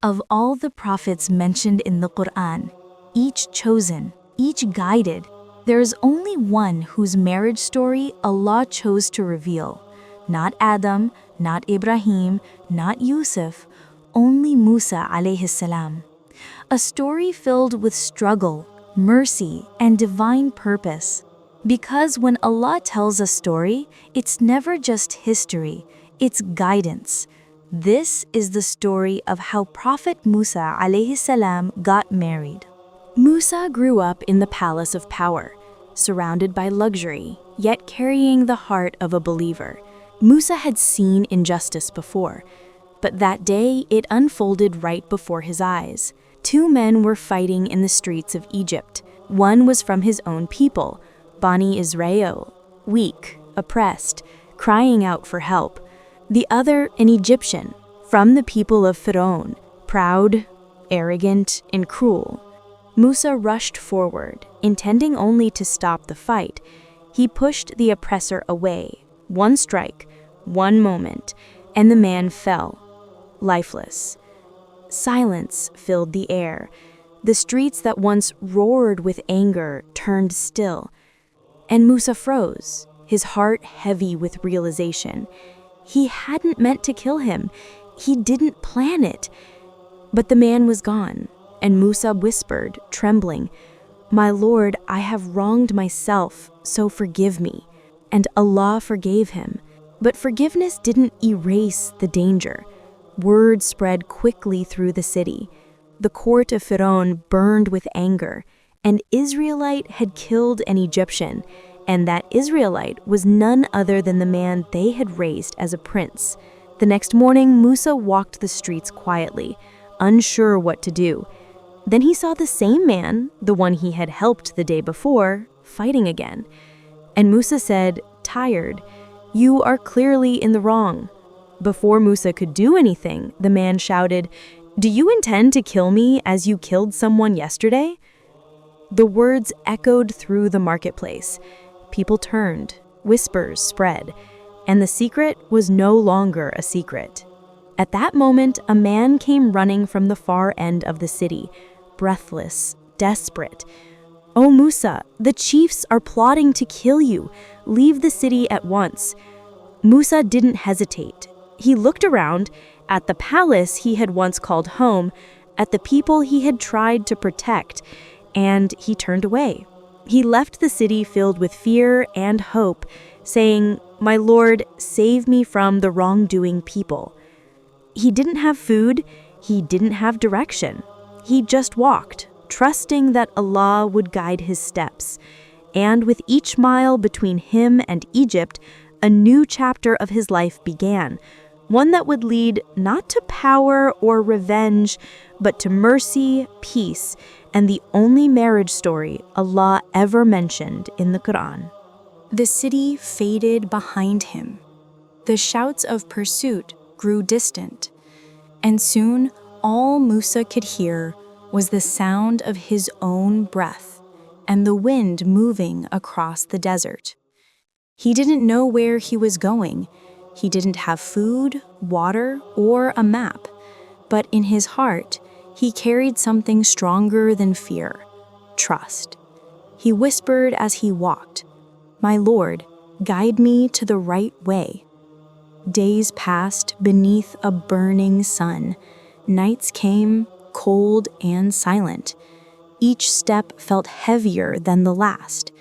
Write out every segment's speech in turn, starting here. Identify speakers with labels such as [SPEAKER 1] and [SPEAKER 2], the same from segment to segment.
[SPEAKER 1] Of all the prophets mentioned in the Qur'an, each chosen, each guided, there is only one whose marriage story Allah chose to reveal. Not Adam, not Ibrahim, not Yusuf, only Musa alayhi salam. A story filled with struggle, mercy, and divine purpose. Because when Allah tells a story, it's never just history, it's guidance. This is the story of how Prophet Musa alayhi salam got married. Musa grew up in the palace of power, surrounded by luxury, yet carrying the heart of a believer. Musa had seen injustice before, but that day it unfolded right before his eyes. Two men were fighting in the streets of Egypt. One was from his own people, Bani Israel, weak, oppressed, crying out for help. The other, an Egyptian, from the people of Pharaoh, proud, arrogant, and cruel. Musa rushed forward, intending only to stop the fight. He pushed the oppressor away. One strike, one moment, and the man fell, lifeless. Silence filled the air. The streets that once roared with anger turned still. And Musa froze, his heart heavy with realization. He hadn't meant to kill him. He didn't plan it. But the man was gone, and Musa whispered, trembling, "My Lord, I have wronged myself, so forgive me." And Allah forgave him. But forgiveness didn't erase the danger. Word spread quickly through the city. The court of Pharaoh burned with anger. An Israelite had killed an Egyptian, and that Israelite was none other than the man they had raised as a prince. The next morning, Musa walked the streets quietly, unsure what to do. Then he saw the same man, the one he had helped the day before, fighting again. And Musa said, tired, "You are clearly in the wrong." Before Musa could do anything, the man shouted, "Do you intend to kill me as you killed someone yesterday?" The words echoed through the marketplace. People turned, whispers spread, and the secret was no longer a secret. At that moment, a man came running from the far end of the city, breathless, desperate. "O Musa, the chiefs are plotting to kill you. Leave the city at once." Musa didn't hesitate. He looked around at the palace he had once called home, at the people he had tried to protect, and he turned away. He left the city filled with fear and hope, saying, "My Lord, save me from the wrongdoing people." He didn't have food, he didn't have direction. He just walked, trusting that Allah would guide his steps. And with each mile between him and Egypt, a new chapter of his life began, one that would lead not to power or revenge, but to mercy, peace, and the only marriage story Allah ever mentioned in the Qur'an. The city faded behind him. The shouts of pursuit grew distant, and soon all Musa could hear was the sound of his own breath and the wind moving across the desert. He didn't know where he was going. He didn't have food, water, or a map, but in his heart, he carried something stronger than fear, trust. He whispered as he walked, "My Lord, guide me to the right way." Days passed beneath a burning sun. Nights came, cold and silent. Each step felt heavier than the last.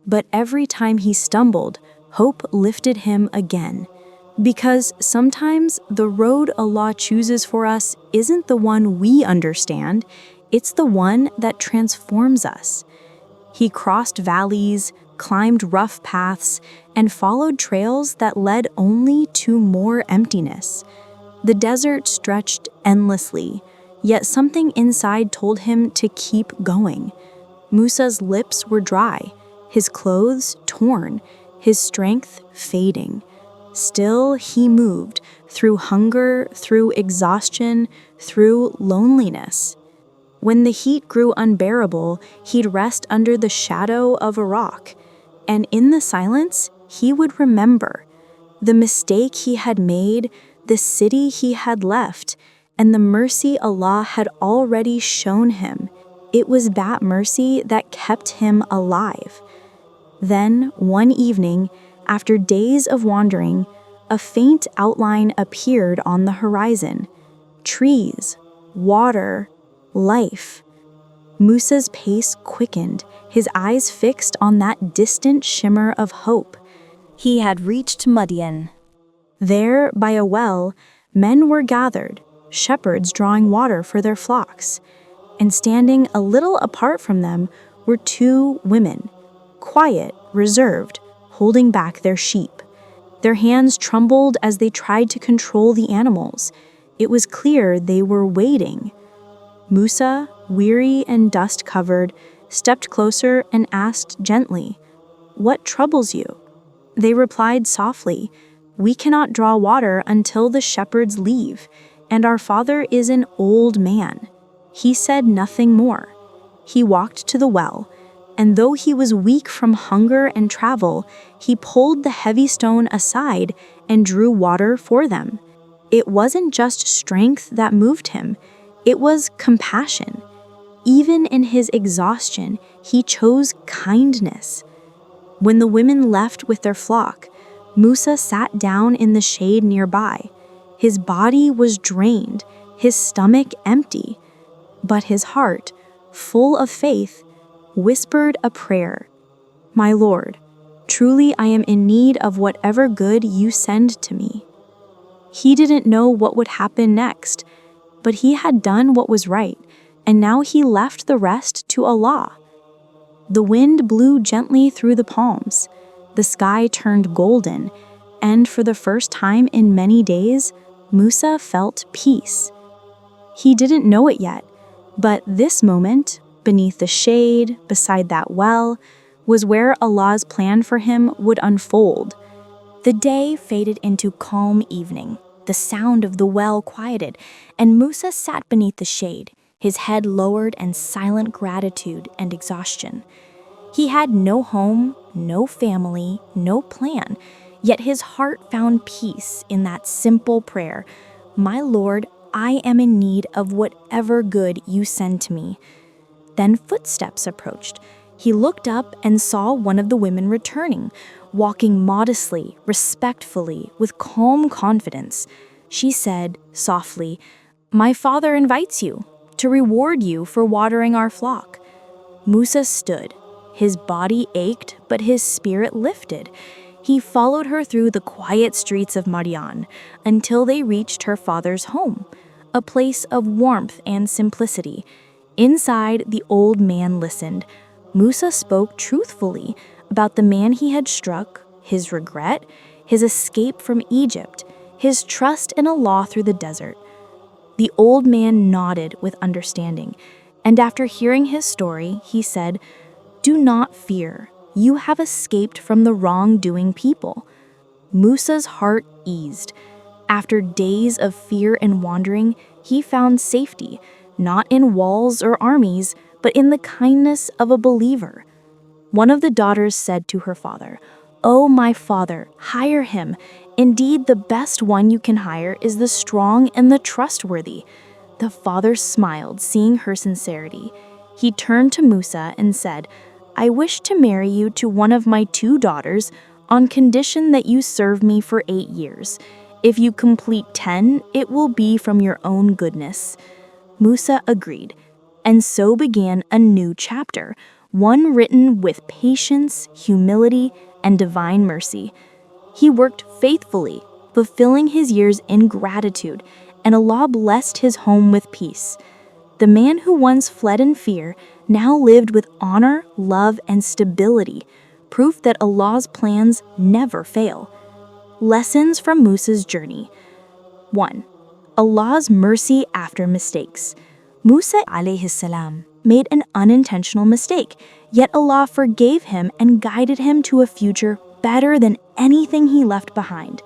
[SPEAKER 1] But every time he stumbled, hope lifted him again. Because sometimes the road Allah chooses for us isn't the one we understand, it's the one that transforms us. He crossed valleys, climbed rough paths, and followed trails that led only to more emptiness. The desert stretched endlessly, yet something inside told him to keep going. Musa's lips were dry, his clothes torn, his strength fading. Still, he moved through hunger, through exhaustion, through loneliness. When the heat grew unbearable, he'd rest under the shadow of a rock, and in the silence, he would remember the mistake he had made, the city he had left, and the mercy Allah had already shown him. It was that mercy that kept him alive. Then, one evening, after days of wandering, a faint outline appeared on the horizon. Trees, water, life. Musa's pace quickened, his eyes fixed on that distant shimmer of hope. He had reached Madian. There, by a well, men were gathered, shepherds drawing water for their flocks. And standing a little apart from them were two women, quiet, reserved, holding back their sheep. Their hands trembled as they tried to control the animals. It was clear they were waiting. Musa, weary and dust-covered, stepped closer and asked gently, "What troubles you?" They replied softly, "We cannot draw water until the shepherds leave, and our father is an old man." He said nothing more. He walked to the well, and though he was weak from hunger and travel, he pulled the heavy stone aside and drew water for them. It wasn't just strength that moved him, it was compassion. Even in his exhaustion, he chose kindness. When the women left with their flock, Musa sat down in the shade nearby. His body was drained, his stomach empty, but his heart, full of faith, whispered a prayer. "My Lord, truly I am in need of whatever good you send to me." He didn't know what would happen next, but he had done what was right, and now he left the rest to Allah. The wind blew gently through the palms, the sky turned golden, and for the first time in many days, Musa felt peace. He didn't know it yet, but this moment, beneath the shade, beside that well, was where Allah's plan for him would unfold. The day faded into calm evening. The sound of the well quieted, and Musa sat beneath the shade, his head lowered in silent gratitude and exhaustion. He had no home, no family, no plan, yet his heart found peace in that simple prayer, "My Lord, I am in need of whatever good you send to me." Then footsteps approached. He looked up and saw one of the women returning, walking modestly, respectfully, with calm confidence. She said softly, "My father invites you to reward you for watering our flock." Musa stood. His body ached, but his spirit lifted. He followed her through the quiet streets of Madian until they reached her father's home, a place of warmth and simplicity. Inside, the old man listened. Musa spoke truthfully about the man he had struck, his regret, his escape from Egypt, his trust in Allah through the desert. The old man nodded with understanding, and after hearing his story, he said, "Do not fear. You have escaped from the wrongdoing people." Musa's heart eased. After days of fear and wandering, he found safety, not in walls or armies, but in the kindness of a believer. One of the daughters said to her father, "Oh, my father, hire him. Indeed, the best one you can hire is the strong and the trustworthy." The father smiled, seeing her sincerity. He turned to Musa and said, "I wish to marry you to one of my 2 daughters on condition that you serve me for 8 years. If you complete 10, it will be from your own goodness." Musa agreed, and so began a new chapter, one written with patience, humility, and divine mercy. He worked faithfully, fulfilling his years in gratitude, and Allah blessed his home with peace. The man who once fled in fear now lived with honor, love, and stability, proof that Allah's plans never fail. Lessons from Musa's journey. 1. Allah's mercy after mistakes. Musa alayhi salam made an unintentional mistake, yet Allah forgave him and guided him to a future better than anything he left behind.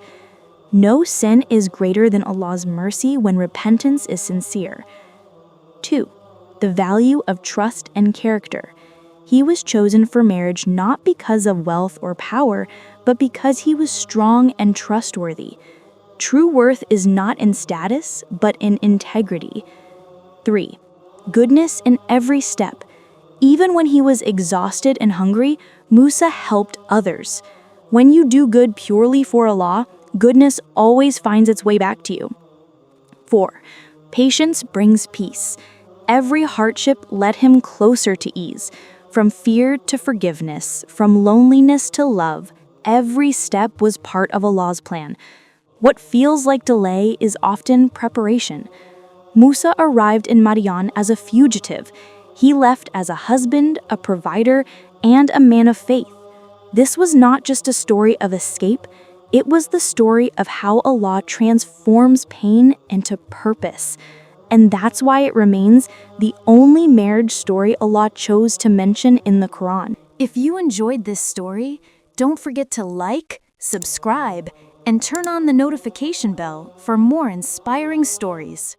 [SPEAKER 1] No sin is greater than Allah's mercy when repentance is sincere. 2. The value of trust and character. He was chosen for marriage not because of wealth or power, but because he was strong and trustworthy. True worth is not in status, but in integrity. 3. Goodness in every step. Even when he was exhausted and hungry, Musa helped others. When you do good purely for Allah, goodness always finds its way back to you. 4. Patience brings peace. Every hardship led him closer to ease. From fear to forgiveness, from loneliness to love, every step was part of Allah's plan. What feels like delay is often preparation. Musa arrived in Madian as a fugitive. He left as a husband, a provider, and a man of faith. This was not just a story of escape, it was the story of how Allah transforms pain into purpose. And that's why it remains the only marriage story Allah chose to mention in the Qur'an. If you enjoyed this story, don't forget to like, subscribe, and turn on the notification bell for more inspiring stories.